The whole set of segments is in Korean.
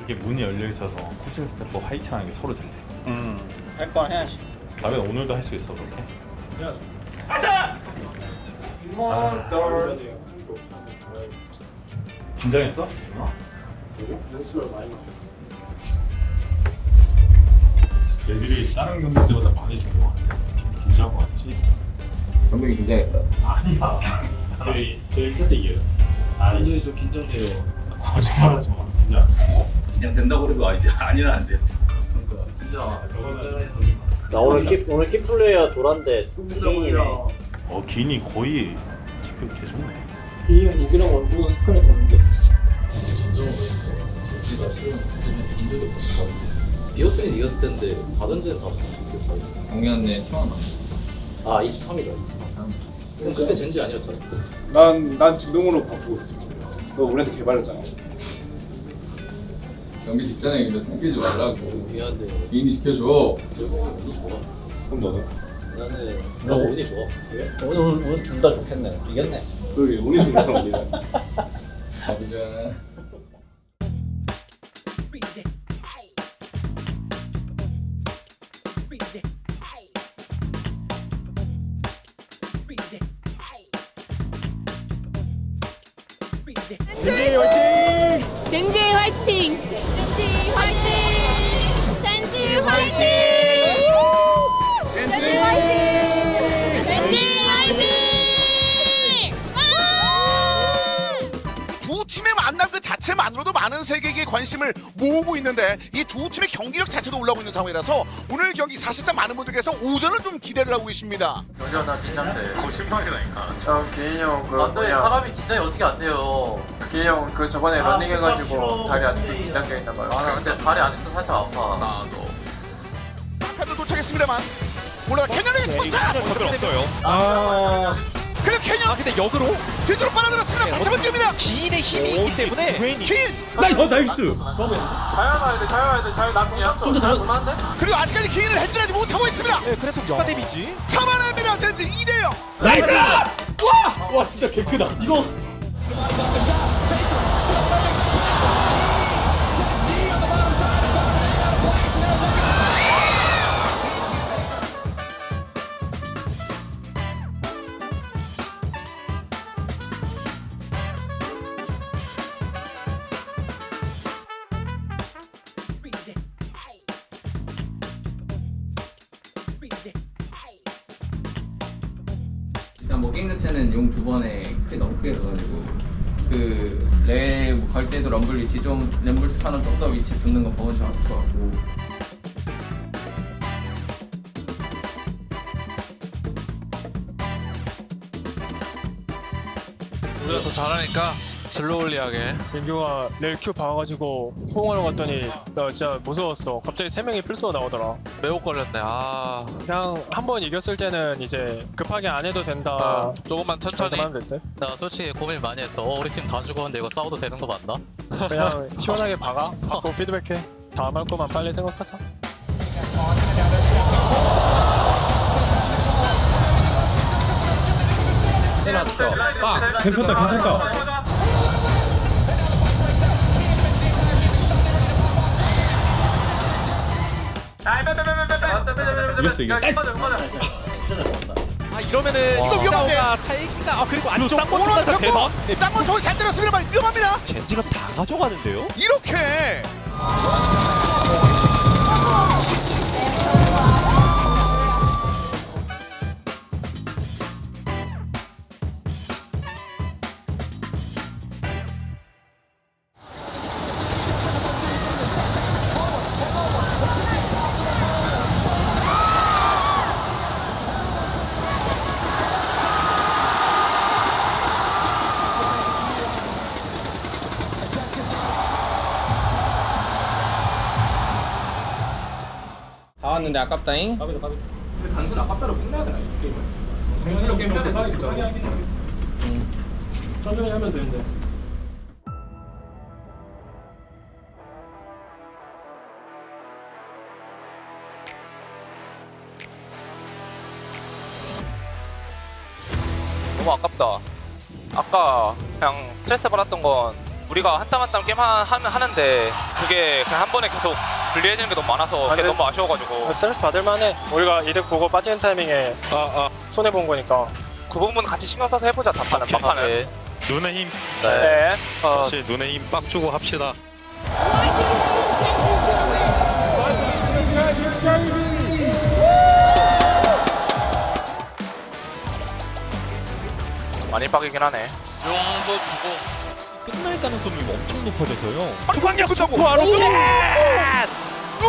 이게 문이 열려 있어서 코칭 스태프 화이팅하는 게 서로 들려. 할 건 해야지. 다음에 오늘도 할 수 있어 그렇게? 해야지. 긴장했어? 물수를 많이 마셔. 얘들이 다른 경기 때보다 많이 좋아하는데 긴장한 거 같지? 경민이 긴장했다. 아니야. 저희 1세트 이겨요. 오늘 좀 긴장돼요. 거짓말하지 마. 긴장. 긴장된다고 그래도 이제 아니라 안 돼. 그러니까 긴장. 나 오늘 키 플레이어 도란데 기인이네. 기인이 거의 지표 개 좋네. 기인 우기랑 얼굴 스크린 도는데. 우리가 수영 인조도 비었으면 이겼을 텐데 받은 데는 다 작년에 태어나. 아 23이다 23. 그때 젠지 아니었잖아. 난 지동으로 바꾸고 있지. 너 우리한테 개발했잖아. 경기 직전에 이거 생기지 말라고. 미안한데 개인이 지켜줘. 저거 운이 좋아. 그럼 너는? 나는 나 운이 좋아. 오늘 둘 다 좋겠네. 이겼네. 그러게 운이 좋은 사람 우리는. 가보자. 젠지 화이팅! 젠지 화이팅! 젠지 화이팅! 젠지 화이팅! 젠지 화이팅! 두 팀의 만남 그 자체만으로도 많은 세계에게 관심을 모으고 있는데 이 두 팀의 경기력 자체도 올라오고 있는 상황이라서 오늘 경기 사실상 많은 분들께서 오전을 좀 기대를 하고 계십니다. 여자 나 긴장돼. 거짓말이라니까. 개인이 형 그 안돼 사람이 긴장이 어떻게 안 돼요. 개인이 형 그 저번에 런닝 해가지고 다리 아직도 긴장돼 있나 봐요. 아 나 근데 다리 아직도 살짝 아파. 나도. 마카도 도착했습니다만 올라가 캐년에게 도착! 아. 그리고 캐년 근데 역으로 뒤로 빨아들었습니다. 거쳐본 기입니다. 기인의 힘이 있기 때문에 긴! 나이스. 자연와야 돼, 자연와야 돼, 자연 남이야. 좀더 잘하는데? 그리고 아직까지 기인을 핸들하지 못하고 있습니다. 네, 그래서 추가 데미지 참아냅니다. 젠지 2대0. 나이스! 와 진짜 개 크다. 이거 일단 뭐 게임 자체는 용 두 번에 너무 크게 넣어가지고 그레걸 때도 럼블 위치 좀 램블 스파는 좀 더 위치 붙는 거 보면 좋았을 것 같고. 우리가 더 잘하니까 슬로울리하게. 민규가 렐큐 봐가지고 호응하러 갔더니 나 진짜 무서웠어. 갑자기 세 명이 필수로 나오더라. 매혹 걸렸네. 그냥 한 번 이겼을 때는 이제 급하게 안 해도 된다. 조금만 천천히. 하면 될 때. 나 솔직히 고민 많이 했어. 우리 팀 다 죽었는데 이거 싸워도 되는 거 맞나? 그냥 시원하게 받고 피드백해. 다음 할 거만 빨리 생각하자. 때렸죠. 괜찮다. 이겼어. 이러면은 이거 위험한데? 살기가 그리고 아니 오늘 쌍권보다 더 대박. 쌍권 저기 잘 때렸습니다만 위험합니다. 젠지가 다 가져가는데요? 이렇게 다 왔는데 아깝다잉. 까비다 까비. 근데 단순 아깝다로 끝내야 되나 이 게임을? 정신력 게임 해야 되는데 진짜. 천천히 하면 되는데. 너무 아깝다. 아까 그냥 스트레스 받았던 건 우리가 한 땀 한 땀 게임 하는데 그게 그냥 한 번에 계속 분리해지는 게 너무 많아서 그게 너무 아쉬워가지고 스트레스 받을만해. 우리가 이득 보고 빠지는 타이밍에 손해 본 거니까. 그 부분 같이 신경 써서 해보자. 막판은. 눈의 힘. 네. 사실 눈의 힘 빡 주고 합시다. 많이 빡이긴 하네. 용도 주고 끝날 가능성이 엄청 높아져서요. 투광력 끝나고 바로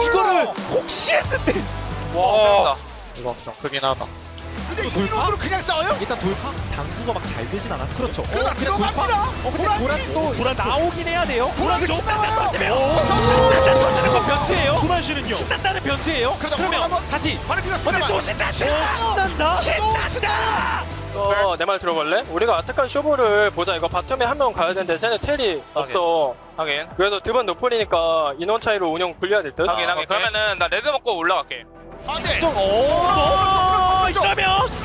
이거를 혹시 했는데. 와. 이거 좀. 크긴 하다. 근데 이노드로 그냥 싸워요? 일단 돌파 당구가 막 잘 되진 않아. 그렇죠. 그러다 들어갑니다. 근데 도란 나오긴 해야 돼요. 도란 신난다 터지면 신난다 터지는 건 변수예요. 도란 씨는요? 신난다는 변수예요. 그러면 다시 바로 그냥 또 신난다. 내 말 들어볼래? 우리가 아타칸 쇼부를 보자. 이거 바텀에 한 명 가야 되는데 쟤네 텔이 없어. 하긴. 그래서 드번 노플이니까 인원 차이로 운영 불리해야 될 듯? 하긴. 그러면은 나 레드 먹고 올라갈게. 안돼.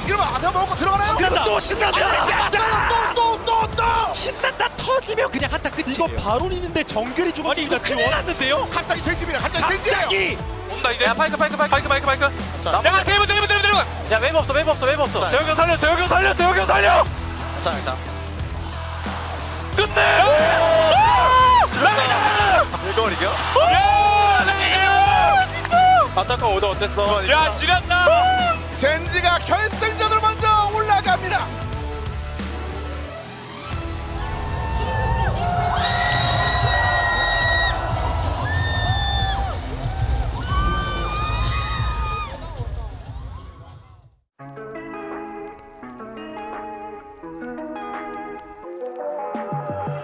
이러면 아사 먹고 들어가나요? 신난다. 또 신난다. 또 신난다 터지면 그냥 한타 끝이에요. 이거 바론 있는데 정글이 죽었지. 이거 큰일 났는데요? 갑자기 젠지비래. 갑자기 젠지예요. 온다 이제. 야 파이크. 야 대문. 야 웨이브 없어. 대혁이 살려. 괜찮아. 끝내. 이걸 이겨? 아타칸 오더 어땠어? 야 지렸다. 젠지가 결승전으로 먼저 올라갑니다.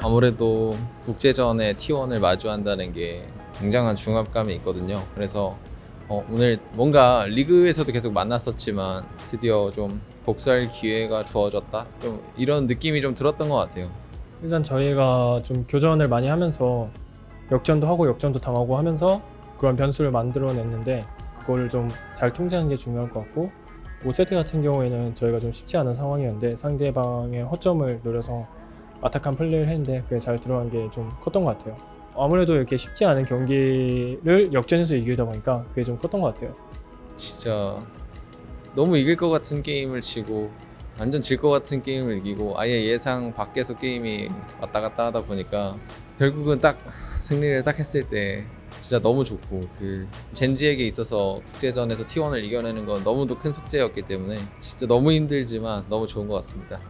아무래도 국제전에 T1을 마주한다는 게 굉장한 중압감이 있거든요. 그래서 오늘 뭔가 리그에서도 계속 만났었지만 드디어 좀 복수할 기회가 주어졌다, 좀 이런 느낌이 좀 들었던 것 같아요. 일단 저희가 좀 교전을 많이 하면서 역전도 하고 역전도 당하고 하면서 그런 변수를 만들어냈는데 그거를 좀 잘 통제하는 게 중요할 것 같고, 5세트 같은 경우에는 저희가 좀 쉽지 않은 상황이었는데 상대방의 허점을 노려서 아타칸 플레이를 했는데 그게 잘 들어간 게 좀 컸던 것 같아요. 아무래도 이렇게 쉽지 않은 경기를 역전해서 이기다 보니까 그게 좀 컸던 것 같아요. 진짜 너무 이길 것 같은 게임을 치고 완전 질 것 같은 게임을 이기고 아예 예상 밖에서 게임이 왔다 갔다 하다 보니까 결국은 딱 승리를 딱 했을 때 진짜 너무 좋고, 그 젠지에게 있어서 국제전에서 T1을 이겨내는 건 너무도 큰 숙제였기 때문에 진짜 너무 힘들지만 너무 좋은 것 같습니다.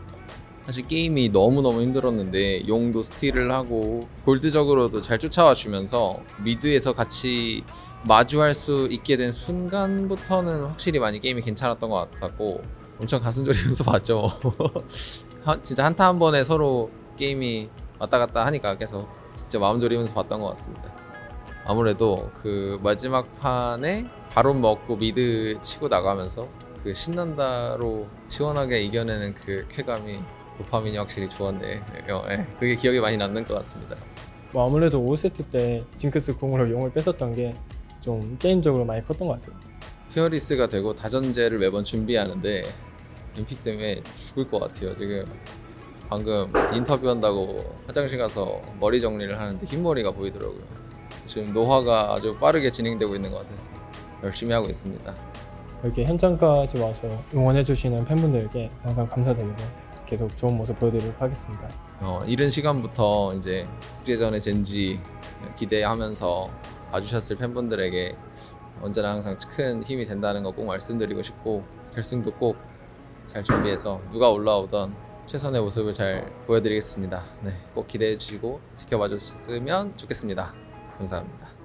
사실 게임이 너무너무 힘들었는데 용도 스틸을 하고 골드적으로도 잘 쫓아와 주면서 미드에서 같이 마주할 수 있게 된 순간부터는 확실히 많이 게임이 괜찮았던 것 같았고, 엄청 가슴 졸이면서 봤죠. 진짜 한타 한 번에 서로 게임이 왔다 갔다 하니까 계속 진짜 마음 졸이면서 봤던 것 같습니다. 아무래도 그 마지막 판에 바론 먹고 미드 치고 나가면서 그 신난다로 시원하게 이겨내는 그 쾌감이, 도파민이 확실히 좋았네. 그게 기억에 많이 남는 것 같습니다. 뭐 아무래도 5세트 때 징크스 궁으로 용을 뺏었던 게 좀 게임적으로 많이 컸던 것 같아요. 피어리스가 되고 다전제를 매번 준비하는데 인픽 때문에 죽을 것 같아요. 지금 방금 인터뷰한다고 화장실 가서 머리 정리를 하는데 흰머리가 보이더라고요. 지금 노화가 아주 빠르게 진행되고 있는 것 같아서 열심히 하고 있습니다. 이렇게 현장까지 와서 응원해주시는 팬분들께 항상 감사드리고 계속 좋은 모습 보여드리도록 하겠습니다. 이른 시간부터 이제 국제전의 젠지 기대하면서 봐주셨을 팬분들에게 언제나 항상 큰 힘이 된다는 거 꼭 말씀드리고 싶고, 결승도 꼭 잘 준비해서 누가 올라오던 최선의 모습을 잘 보여드리겠습니다. 네, 꼭 기대해 주시고 지켜봐 주셨으면 좋겠습니다. 감사합니다.